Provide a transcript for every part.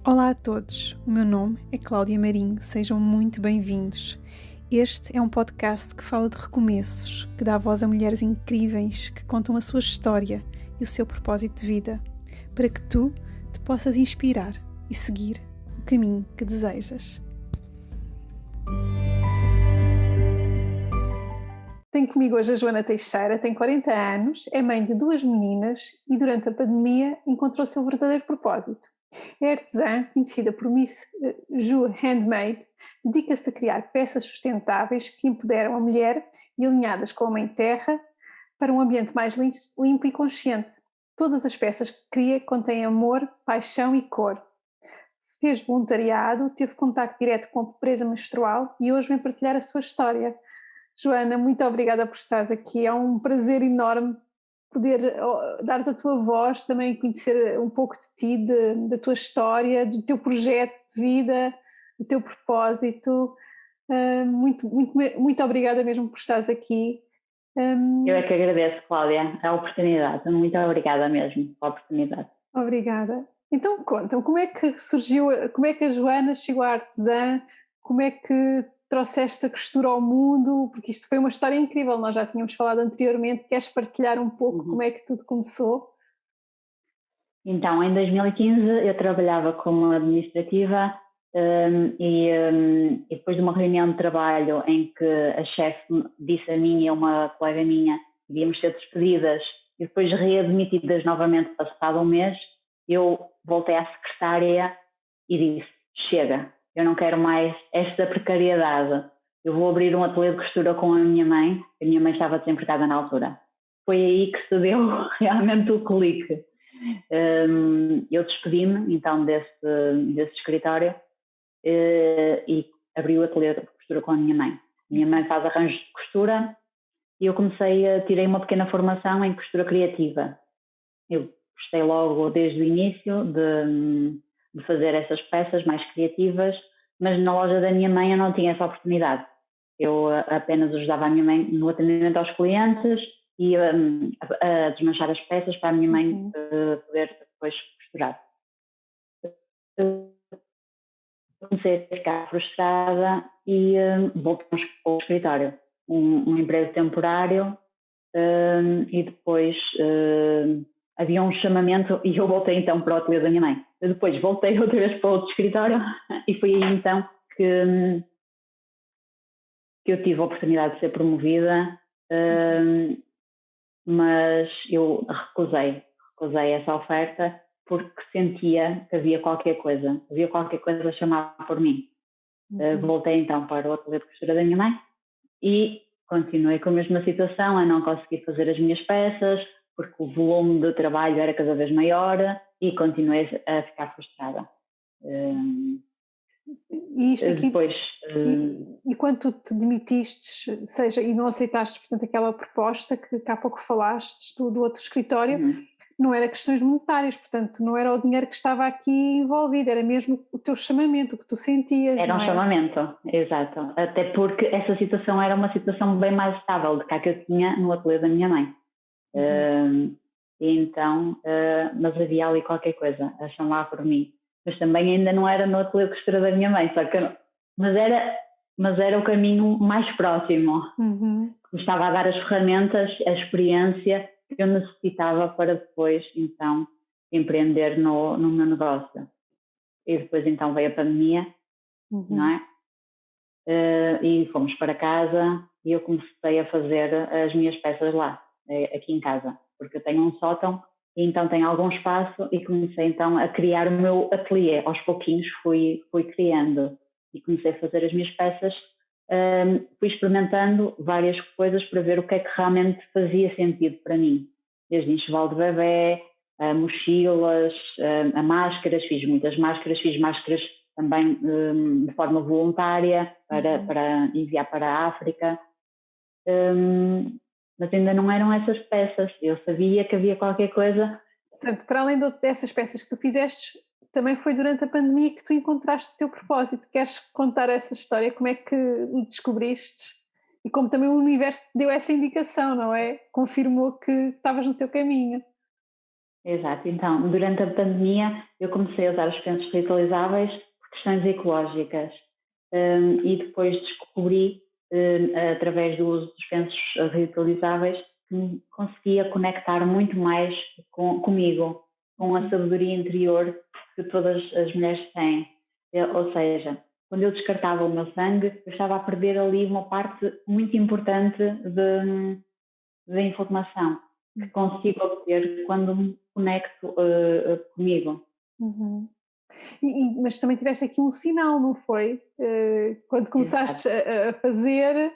Olá a todos, o meu nome é Cláudia Marinho, sejam muito bem-vindos. Este é um podcast que fala de recomeços, que dá voz a mulheres incríveis que contam a sua história e o seu propósito de vida, para que tu te possas inspirar e seguir o caminho que desejas. Tenho comigo hoje a Joana Teixeira, tem 40 anos, é mãe de 2 meninas e durante a pandemia encontrou o seu verdadeiro propósito. É artesã, conhecida por Miss Ju Handmade, dedica-se a criar peças sustentáveis que empoderam a mulher e alinhadas com a Mãe Terra para um ambiente mais limpo e consciente. Todas as peças que cria contêm amor, paixão e cor. Fez voluntariado, teve contacto direto com a pobreza menstrual e hoje vem partilhar a sua história. Joana, muito obrigada por estares aqui, é um prazer enorme poder dar-te a tua voz, também conhecer um pouco de ti, da tua história, do teu projeto de vida, do teu propósito. Muito obrigada mesmo por estares aqui. Eu é que agradeço, Cláudia, a oportunidade. Muito obrigada mesmo pela oportunidade. Obrigada. Então conta-me, como é que surgiu, como é que a Joana chegou à artesã, como é que trouxeste a costura ao mundo, porque isto foi uma história incrível, nós já tínhamos falado anteriormente, queres partilhar um pouco como é que tudo começou? Então, em 2015 eu trabalhava como administrativa e depois de uma reunião de trabalho em que a chefe disse a mim e a uma colega minha que devíamos ser despedidas e depois readmitidas novamente passado um mês, eu voltei à secretária e disse, chega, eu não quero mais esta precariedade, eu vou abrir um ateliê de costura com a minha mãe estava desempregada na altura. Foi aí que se deu realmente o clique. Eu despedi-me então desse escritório e abri o ateliê de costura com a minha mãe. Minha mãe faz arranjos de costura e eu tirei uma pequena formação em costura criativa. Eu gostei logo desde o início de fazer essas peças mais criativas, mas na loja da minha mãe eu não tinha essa oportunidade. Eu apenas ajudava a minha mãe no atendimento aos clientes e a desmanchar as peças para a minha mãe poder depois costurar. Comecei a ficar frustrada e voltamos para o escritório, um emprego temporário e depois havia um chamamento e eu voltei então para o ateliê da minha mãe. Eu depois voltei outra vez para outro escritório e foi aí então que eu tive a oportunidade de ser promovida, mas eu recusei essa oferta porque sentia que havia qualquer coisa a chamar por mim. Voltei então para o ateliê de costura da minha mãe e continuei com a mesma situação, a não conseguir fazer as minhas peças, porque o volume de trabalho era cada vez maior e continuei a ficar frustrada. E quando tu te demitiste, e não aceitaste, portanto, aquela proposta que há pouco falaste do outro escritório, não era questões monetárias, portanto, não era o dinheiro que estava aqui envolvido, era mesmo o teu chamamento, o que tu sentias. Era um chamamento, exato. Até porque essa situação era uma situação bem mais estável do que a que eu tinha no ateliê da minha mãe. Mas havia ali qualquer coisa a chamar por mim. Mas também ainda não era no ateliê de costura da minha mãe, mas era o caminho mais próximo. Me estava a dar as ferramentas, a experiência que eu necessitava para depois, então, empreender no meu negócio. E depois, então, veio a pandemia, não é? E fomos para casa e eu comecei a fazer as minhas peças lá, aqui em casa, porque eu tenho um sótão e então tenho algum espaço e comecei então a criar o meu ateliê. Aos pouquinhos fui criando e comecei a fazer as minhas peças, fui experimentando várias coisas para ver o que é que realmente fazia sentido para mim, desde enxoval de bebê, a mochilas, a máscaras, fiz muitas máscaras, fiz máscaras também de forma voluntária para enviar para a África, mas ainda não eram essas peças, eu sabia que havia qualquer coisa. Portanto, para além dessas peças que tu fizeste, também foi durante a pandemia que tu encontraste o teu propósito. Queres contar essa história, como é que o descobriste e como também o universo te deu essa indicação, não é? Confirmou que estavas no teu caminho. exato. Então, durante a pandemia, eu comecei a usar os pensos reutilizáveis por questões ecológicas. E depois descobri, através do uso dos pensos reutilizáveis, que me conseguia conectar muito mais comigo, com a sabedoria interior que todas as mulheres têm. Ou seja, quando eu descartava o meu sangue, eu estava a perder ali uma parte muito importante da informação que consigo obter quando me conecto comigo. Uhum. Mas também tiveste aqui um sinal, não foi? Quando começaste Exato. a fazer.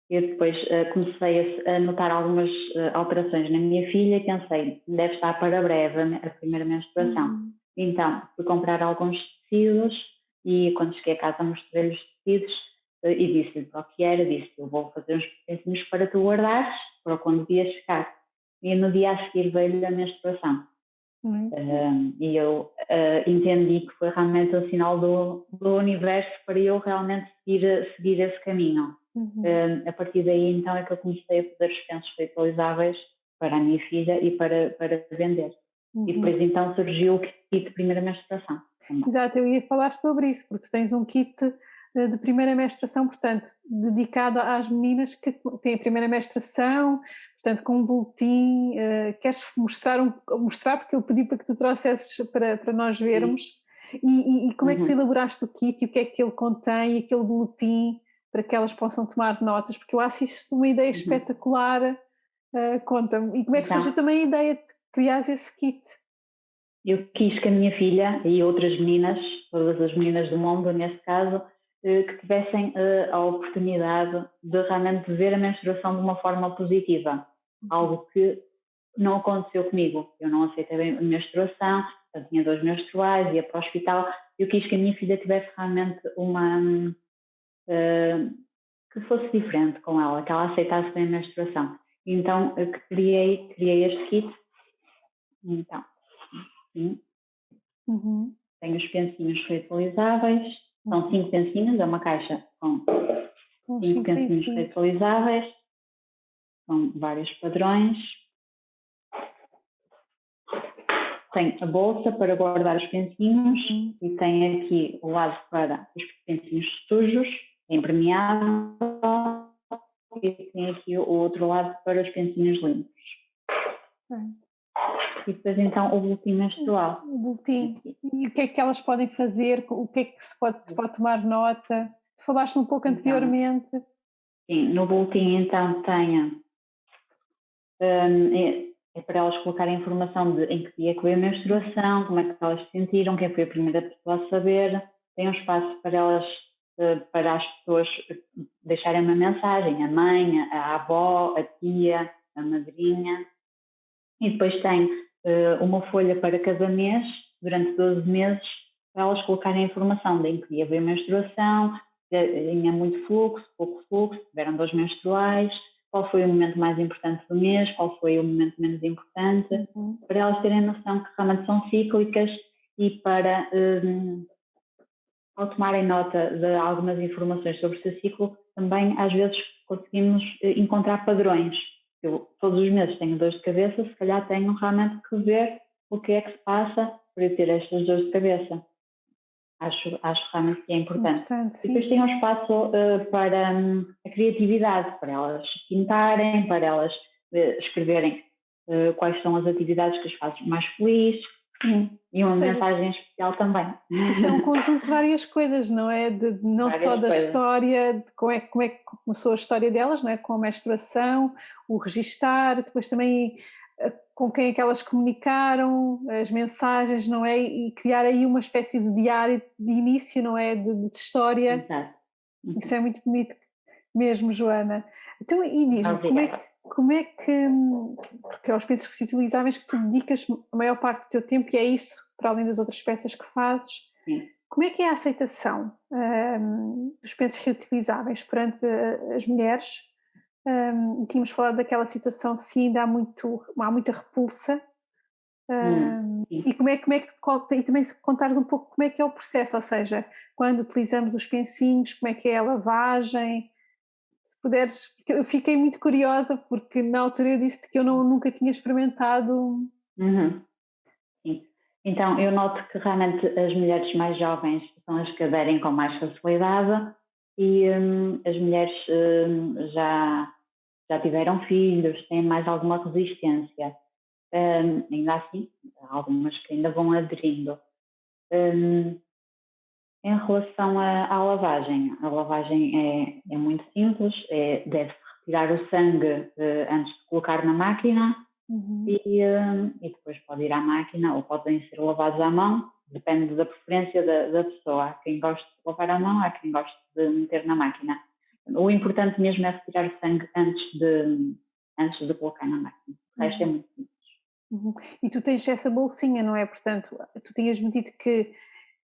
Eu depois comecei a notar algumas alterações na minha filha e pensei, deve estar para breve a primeira menstruação. Uhum. Então, fui comprar alguns tecidos e quando cheguei a casa mostrei-lhe os tecidos e disse-lhe para o que era, disse, eu vou fazer uns pedacinhos para tu guardares, para quando o dia chegar. E no dia a seguir veio-lhe a menstruação. E eu entendi que foi realmente um sinal do universo para eu realmente seguir esse caminho. Uhum. A partir daí, então, é que eu comecei a fazer os pensos reutilizáveis para a minha filha e para vender. Uhum. E depois, então, surgiu o kit de primeira menstruação. Também. Exato, eu ia falar sobre isso, porque tu tens um kit de primeira menstruação, portanto, dedicado às meninas que têm a primeira menstruação, portanto, com um boletim. Queres mostrar, porque eu pedi para que tu trouxesses para nós vermos. E como é que tu elaboraste o kit e o que é que ele contém, aquele boletim, para que elas possam tomar notas, porque eu acho isso uma ideia espetacular. Conta-me. E como é que surgiu também a ideia de criar esse kit? Eu quis que a minha filha e outras meninas, todas as meninas do mundo, nesse caso, que tivessem a oportunidade de realmente ver a menstruação de uma forma positiva. Algo que não aconteceu comigo. Eu não aceitei bem a menstruação, eu tinha 2 menstruais, ia para o hospital. Eu quis que a minha filha tivesse realmente que fosse diferente com ela, que ela aceitasse bem a menstruação. Então, criei este kit. Então, sim. Tenho os pensinhos reutilizáveis, são 5 pensinhos, é uma caixa com 5 pensinhos reutilizáveis, com vários padrões. Tem a bolsa para guardar os pensinhos e tem aqui o lado para os pensinhos sujos, impermeável, e tem aqui o outro lado para os pensinhos limpos. E depois então o boletim menstrual. O boletim. E o que é que elas podem fazer? O que é que se pode tomar nota? Tu falaste um pouco anteriormente. Sim, no boletim então tem é para elas colocarem informação de em que dia que foi a menstruação, como é que elas se sentiram, quem foi a primeira pessoa a saber. Tem um espaço para elas, para as pessoas deixarem uma mensagem, a mãe, a avó, a tia, a madrinha. E depois tem uma folha para cada mês, durante 12 meses, para elas colocarem a informação de em que dia veio a menstruação, se tinha muito fluxo, pouco fluxo, tiveram 2 menstruais, qual foi o momento mais importante do mês, qual foi o momento menos importante, para elas terem noção que realmente são cíclicas e para, ao tomarem nota de algumas informações sobre o seu ciclo, também às vezes conseguimos encontrar padrões. Eu todos os meses tenho dores de cabeça, se calhar tenho realmente que ver o que é que se passa para eu ter estas dores de cabeça. Acho realmente que é importante. E depois tem um espaço para a criatividade, para elas pintarem, para elas escreverem quais são as atividades que as fazem mais felizes e uma mensagem especial também. Isso é um conjunto de várias coisas, não é? Não só da história, de como é que começou a história delas, não é? Com a menstruação, o registar, depois também com quem é que elas comunicaram, as mensagens, não é? E criar aí uma espécie de diário de início, não é? De história. Exato. Isso é muito bonito mesmo, Joana. Então, e diz-me, como é que, porque aos pensos reutilizáveis que tu dedicas a maior parte do teu tempo e é isso, para além das outras peças que fazes, como é que é a aceitação dos pensos reutilizáveis perante as mulheres? Tínhamos falado daquela situação, se ainda há muita repulsa, e como é que e também se contares um pouco como é que é o processo, ou seja, quando utilizamos os pensinhos, como é que é a lavagem, se puderes, eu fiquei muito curiosa porque na altura eu disse-te que eu nunca tinha experimentado Uhum. Sim. Então, eu noto que realmente as mulheres mais jovens são as que aderem com mais facilidade e as mulheres já tiveram filhos, têm mais alguma resistência. Ainda assim, há algumas que ainda vão aderindo. Em relação à lavagem, a lavagem é muito simples, deve-se retirar o sangue antes de colocar na máquina. E depois pode ir à máquina ou podem ser lavados à mão, depende da preferência da pessoa. Há quem goste de lavar à mão, há quem goste de meter na máquina. O importante mesmo é retirar o sangue antes de colocar na máquina. O resto é muito simples. E tu tens essa bolsinha, não é? Portanto, tu tinhas-me dito que,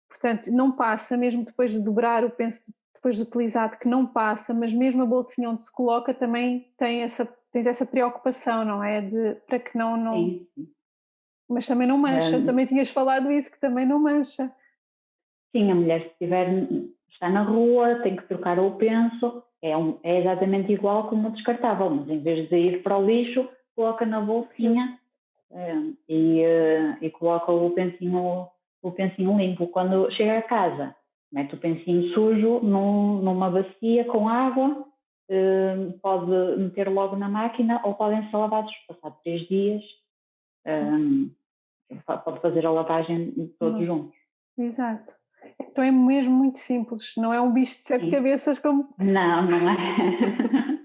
portanto, não passa, mesmo depois de dobrar o penso, depois de utilizado, que não passa, mas mesmo a bolsinha onde se coloca também tens essa preocupação, não é? Para que não... Sim. Mas também não mancha, também tinhas falado isso, que também não mancha. Sim, a mulher está na rua, tem que trocar o penso, é exatamente igual como o descartável, mas em vez de ir para o lixo, coloca na bolsinha e coloca o pensinho limpo. Quando chega a casa, mete o pensinho sujo numa bacia com água, pode meter logo na máquina ou podem ser lavados passados 3 dias. Pode fazer a lavagem todos juntos. Exato. Então é mesmo muito simples, não é um bicho de 7 cabeças como... Não é.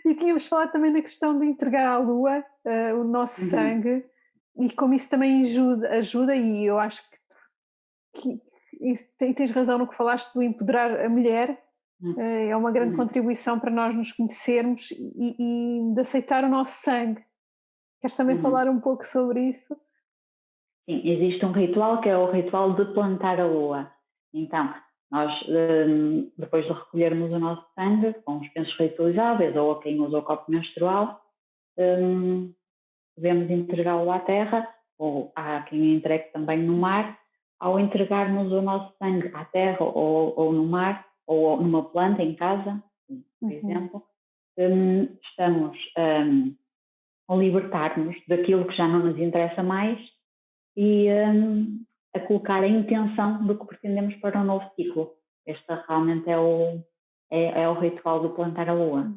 E tínhamos falado também da questão de entregar à lua o nosso sangue, e como isso também ajuda, e eu acho que tens razão no que falaste do empoderar a mulher. É uma grande contribuição para nós nos conhecermos e de aceitar o nosso sangue. Queres também falar um pouco sobre isso? Sim, existe um ritual que é o ritual de plantar a lua. Então, nós, depois de recolhermos o nosso sangue com os pensos reutilizáveis ou a quem usa o copo menstrual, devemos entregá-lo à terra, ou há quem entregue também no mar. Ao entregarmos o nosso sangue à terra ou no mar, ou numa planta em casa, por exemplo, estamos a libertar-nos daquilo que já não nos interessa mais e a colocar a intenção do que pretendemos para um novo ciclo. Este realmente é o ritual de plantar a lua.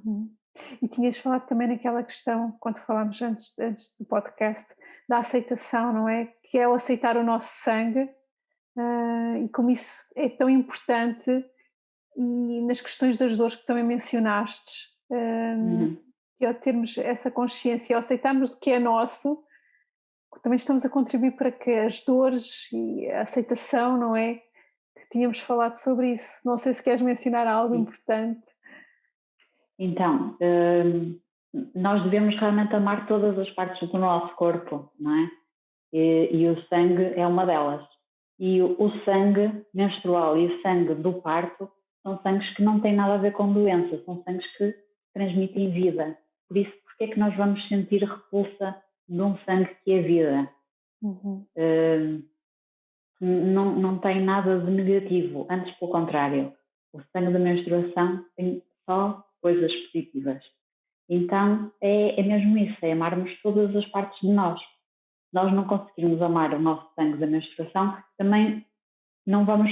E tinhas falado também naquela questão, quando falámos antes do podcast, da aceitação, não é? Que é o aceitar o nosso sangue, e como isso é tão importante, e nas questões das dores que também mencionaste, que ao termos essa consciência, ao aceitarmos o que é nosso, também estamos a contribuir para que as dores e a aceitação, não é? Que tínhamos falado sobre isso. Não sei se queres mencionar algo importante. Então, nós devemos realmente amar todas as partes do nosso corpo, não é? E o sangue é uma delas. E o sangue menstrual e o sangue do parto são sangues que não têm nada a ver com doença, são sangues que transmitem vida. Por isso, porque é que nós vamos sentir repulsa de um sangue que é vida? Não tem nada de negativo, antes pelo contrário. O sangue da menstruação tem só coisas positivas. Então é mesmo isso, é amarmos todas as partes de nós. Se nós não conseguirmos amar o nosso sangue da menstruação, também não vamos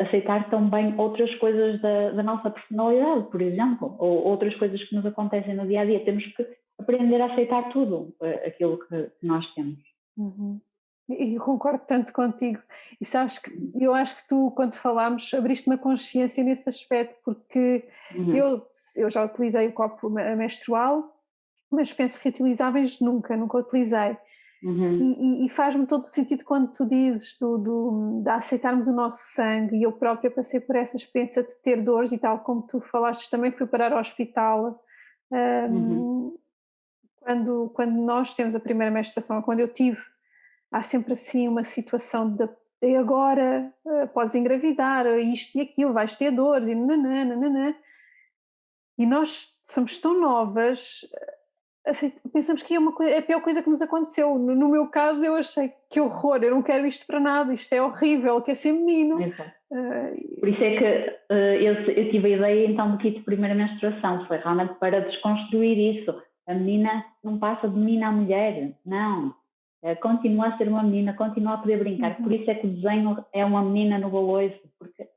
aceitar tão bem outras coisas da nossa personalidade, por exemplo, ou outras coisas que nos acontecem no dia a dia. Temos que aprender a aceitar tudo aquilo que nós temos. Eu concordo tanto contigo. E sabes que eu acho que tu, quando falámos, abriste uma consciência nesse aspecto, porque eu já utilizei o copo menstrual, mas penso reutilizáveis nunca utilizei. E faz-me todo o sentido quando tu dizes de aceitarmos o nosso sangue, e eu própria passei por essa experiência de ter dores, e tal como tu falaste, também fui parar ao hospital. Quando nós temos a primeira menstruação, quando eu tive, há sempre assim uma situação de agora podes engravidar, isto e aquilo, vais ter dores, e nananana. E nós somos tão novas, assim, pensamos que é a pior coisa que nos aconteceu. No meu caso, eu achei que horror, eu não quero isto para nada, isto é horrível, quer ser menino. Por isso é que eu tive a ideia então do kit de primeira menstruação, foi realmente para desconstruir isso, A menina não passa de menina a mulher, não. Continua a ser uma menina, continua a poder brincar. Por isso é que o desenho é uma menina no baloiço, porque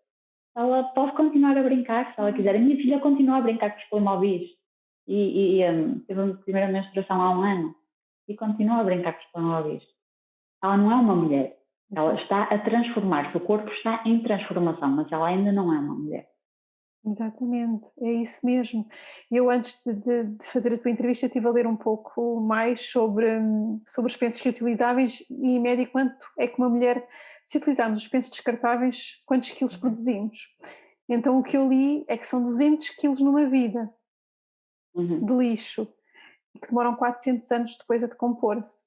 ela pode continuar a brincar se ela quiser. A minha filha continua a brincar com os Playmobil e teve a primeira menstruação há 1 ano e continua a brincar com os Playmobil. Ela não é uma mulher, ela está a transformar-se, o corpo está em transformação, mas ela ainda não é uma mulher. Exatamente, é isso mesmo. Eu, antes de fazer a tua entrevista, estive a ler um pouco mais sobre os pensos reutilizáveis e em média quanto é que uma mulher, se utilizarmos os pensos descartáveis, quantos quilos produzimos. Então o que eu li é que são 200 quilos numa vida de lixo, que demoram 400 anos depois a decompor-se.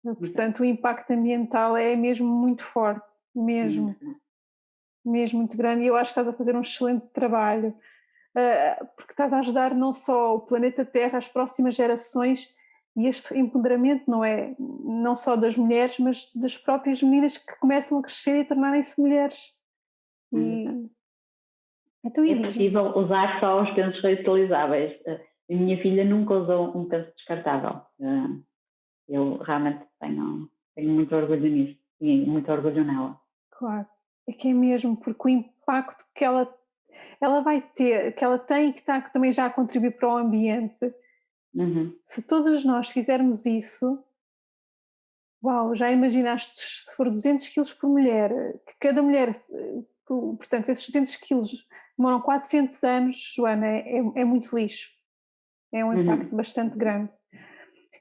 Portanto, o impacto ambiental é mesmo muito forte, mesmo muito grande, e eu acho que estás a fazer um excelente trabalho, porque estás a ajudar não só o planeta Terra, as próximas gerações, e este empoderamento não só das mulheres, mas das próprias meninas que começam a crescer e tornarem-se mulheres. Então, é possível usar só os pensos reutilizáveis. A minha filha nunca usou um penso descartável. Eu realmente tenho muito orgulho nisso e muito orgulho nela. Claro, é que é mesmo, porque o impacto que ela vai ter, que ela tem e que está também já a contribuir para o ambiente, se todos nós fizermos isso, uau, já imaginaste se for 200 quilos por mulher, que cada mulher, portanto, esses 200 quilos demoram 400 anos, Joana, é muito lixo, é um impacto bastante grande.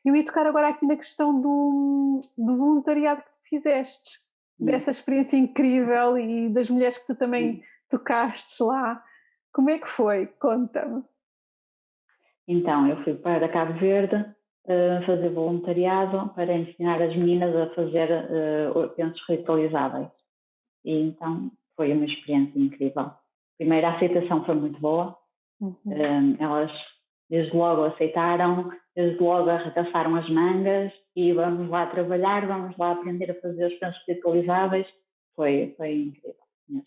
Eu ia tocar agora aqui na questão do voluntariado que tu fizeste, dessa experiência incrível e das mulheres que tu também tocaste lá. Como é que foi? Conta-me. Então, eu fui para Cabo Verde fazer voluntariado para ensinar as meninas a fazer pensos reutilizáveis. E então foi uma experiência incrível. Primeiro, a aceitação foi muito boa. Elas desde logo aceitaram, desde logo arregaçaram as mangas e vamos lá trabalhar, vamos lá aprender a fazer os pensos reutilizáveis. Foi incrível mesmo.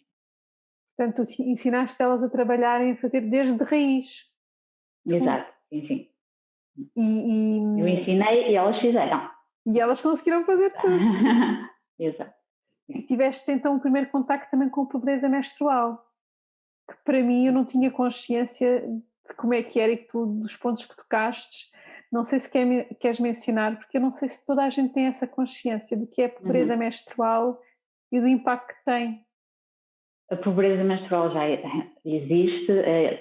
Portanto, tu ensinaste elas a trabalharem, a fazer desde raiz. Exato, sim. Eu ensinei e elas fizeram. E elas conseguiram fazer tudo. Exato. E tiveste então o primeiro contacto também com a pobreza menstrual, que para mim eu não tinha consciência de como é que era e dos pontos que tocaste. Não sei se queres mencionar, porque eu não sei se toda a gente tem essa consciência do que é a pobreza menstrual e do impacto que tem. A pobreza menstrual já existe,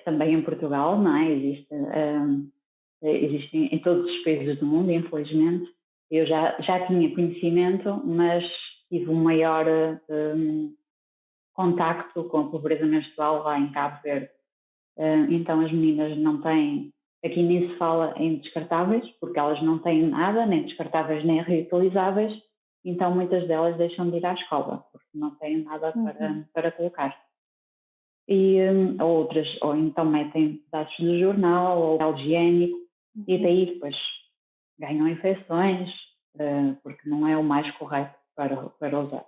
também em Portugal, não é? Existe em todos os países do mundo, infelizmente. Eu já tinha conhecimento, mas tive um maior contacto com a pobreza menstrual lá em Cabo Verde. Então as meninas não têm, aqui nem se fala em descartáveis, porque elas não têm nada, nem descartáveis nem reutilizáveis, então muitas delas deixam de ir à escola, porque não têm nada para colocar. E outras, ou então metem pedaços de jornal ou papel higiênico, e daí depois ganham infecções, porque não é o mais correto para usar.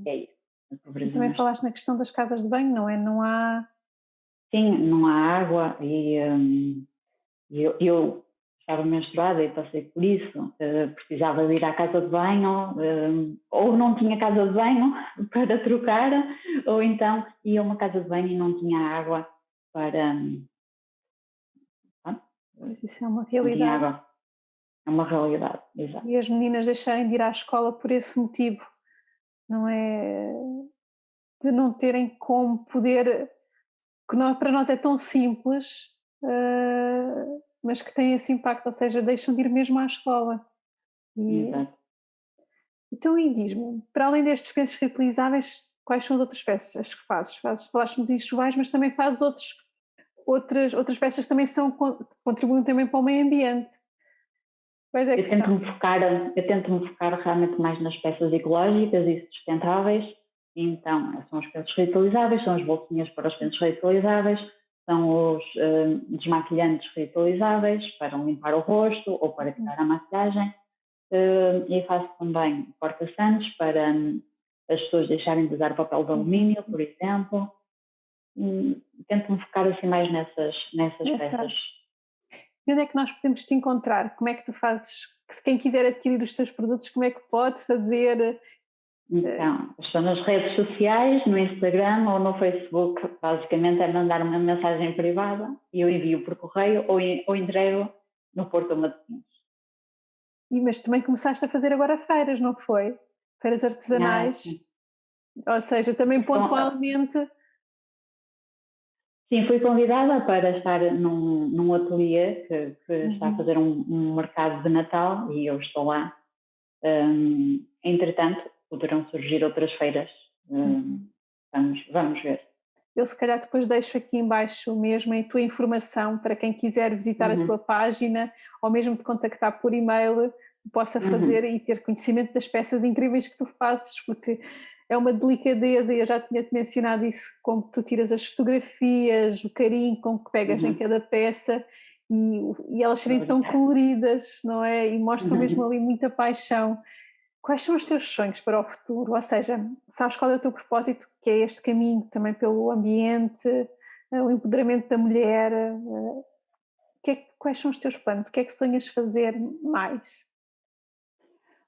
É isso. E também falaste na questão das casas de banho, não é? Não há... Sim, não há água e eu estava menstruada e passei por isso, precisava de ir à casa de banho, ou não tinha casa de banho para trocar, ou então ia a uma casa de banho e não tinha água para... Mas isso é uma realidade. Água. É uma realidade, exato. E as meninas deixarem de ir à escola por esse motivo, não é? De não terem como poder, que para nós é tão simples, mas que tem esse impacto, ou seja, deixam de ir mesmo à escola. Exato. Então, e diz-me, para além destes pensos reutilizáveis, quais são as outras peças que fazes? Falaste nos enxovais, mas também fazes outras peças que também contribuem também para o meio ambiente. Eu tento-me focar realmente mais nas peças ecológicas e sustentáveis. Então, são os pensos reutilizáveis, são as bolsinhas para os pensos reutilizáveis, são os desmaquilhantes reutilizáveis para limpar o rosto ou para tirar a maquilhagem. E faço também porta-santos para as pessoas deixarem de usar papel de alumínio, por exemplo. Tento-me focar assim mais nessas peças. E onde é que nós podemos te encontrar? Como é que tu fazes? Se quem quiser adquirir os teus produtos, como é que pode fazer? Então, estou nas redes sociais, no Instagram ou no Facebook. Basicamente é mandar uma mensagem privada e eu envio por correio ou entrego no Porto Matosinhos. Mas também começaste a fazer agora feiras, não foi? Feiras artesanais, Sim. ou seja, também pontualmente. Sim, fui convidada para estar num ateliê que está a fazer um mercado de Natal e eu estou lá. Entretanto, poderão surgir outras feiras. Vamos ver. Eu se calhar depois deixo aqui em baixo mesmo a tua informação para quem quiser visitar a tua página ou mesmo te contactar por e-mail, possa fazer e ter conhecimento das peças incríveis que tu fazes, porque é uma delicadeza e eu já tinha-te mencionado isso, como tu tiras as fotografias, o carinho com que pegas em cada peça e elas serem tão coloridas, não é? E mostram mesmo ali muita paixão. Quais são os teus sonhos para o futuro? Ou seja, sabes qual é o teu propósito, que é este caminho também pelo ambiente, o empoderamento da mulher? Quais são os teus planos? O que é que sonhas fazer mais?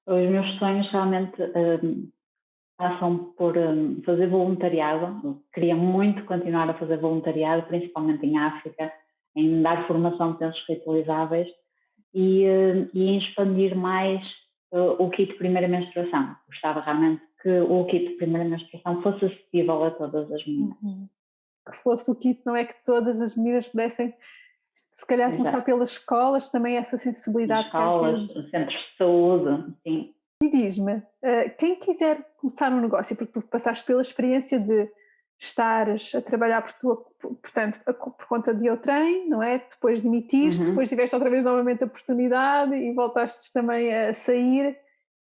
Os meus sonhos realmente passam por fazer voluntariado. Queria muito continuar a fazer voluntariado, principalmente em África, em dar formação de utensílios reutilizáveis e em expandir mais o kit de primeira menstruação. Gostava realmente que o kit de primeira menstruação fosse acessível a todas as meninas. Que fosse o kit, não é que todas as meninas pudessem, se calhar, começar pelas escolas, também essa sensibilidade. Escolas, centros de saúde, sim. E diz-me, quem quiser começar um negócio, porque tu passaste pela experiência de estares a trabalhar por conta de outrem, não é? Depois demitiste, depois tiveste outra vez novamente a oportunidade e voltaste também a sair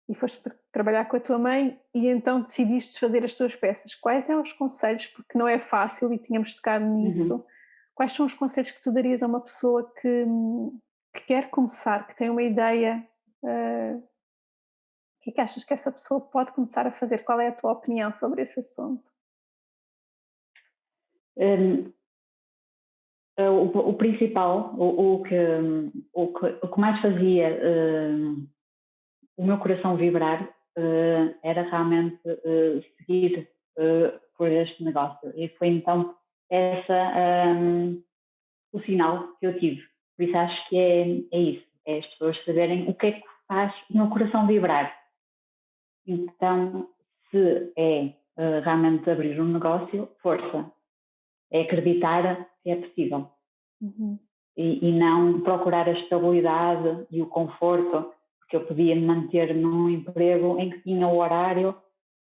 e foste trabalhar com a tua mãe e então decidiste fazer as tuas peças. Quais são os conselhos, porque não é fácil e tínhamos tocado nisso, quais são os conselhos que tu darias a uma pessoa que quer começar, que tem uma ideia... O que é que achas que essa pessoa pode começar a fazer? Qual é a tua opinião sobre esse assunto? O principal, o que mais fazia o meu coração vibrar era realmente seguir por este negócio. E foi então o sinal que eu tive. Por isso acho que é isso, é as pessoas saberem o que é que faz o meu coração vibrar. Então, se é realmente abrir um negócio, força. É acreditar que é possível. E não procurar a estabilidade e o conforto, porque eu podia me manter num emprego em que tinha o horário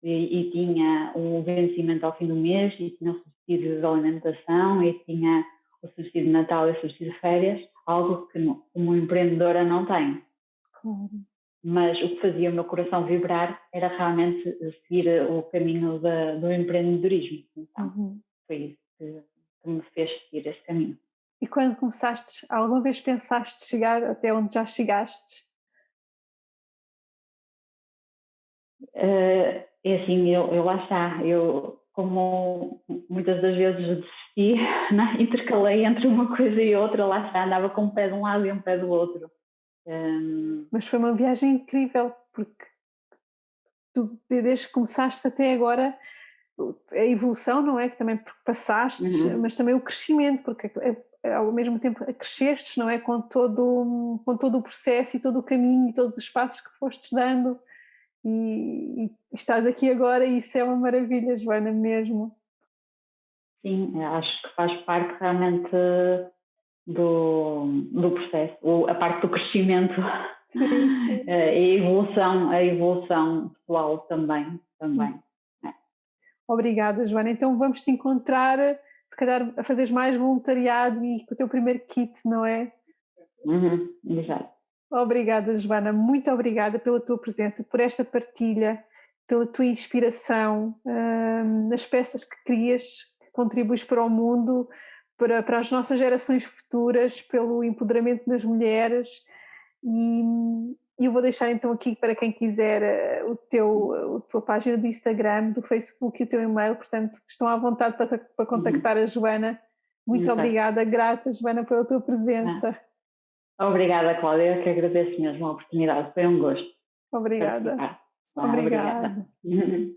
e tinha o vencimento ao fim do mês e tinha o subsídio de alimentação e tinha o subsídio de Natal e o subsídio de férias, algo que como empreendedora não tenho. Mas o que fazia o meu coração vibrar era realmente seguir o caminho do empreendedorismo. Então, foi isso que me fez seguir esse caminho. E quando começaste, alguma vez pensaste chegar até onde já chegaste? É assim, eu lá está, como muitas das vezes desisti, né? Intercalei entre uma coisa e outra, lá está, andava com um pé de um lado e um pé do outro. Mas foi uma viagem incrível, porque tu, desde que começaste até agora, a evolução, não é? Que também passaste, mas também o crescimento, porque ao mesmo tempo cresceste, não é? Com todo o processo e todo o caminho e todos os passos que fostes dando e estás aqui agora e isso é uma maravilha, Joana, mesmo. Sim, acho que faz parte realmente do processo, a parte do crescimento. Sim. A evolução pessoal também. Obrigada, Joana. Então vamos te encontrar, se calhar a fazeres mais voluntariado e com o teu primeiro kit, não é? Exato. Obrigada, Joana. Muito obrigada pela tua presença, por esta partilha, pela tua inspiração nas peças que crias, que contribuis para o mundo, para as nossas gerações futuras, pelo empoderamento das mulheres e eu vou deixar então aqui para quem quiser a tua página do Instagram, do Facebook e o teu e-mail, portanto estão à vontade para contactar a Joana. Muito obrigada, grata Joana pela tua presença. Obrigada, Cláudia, eu que agradeço mesmo a oportunidade, foi um gosto. Obrigada. Obrigada. Obrigada.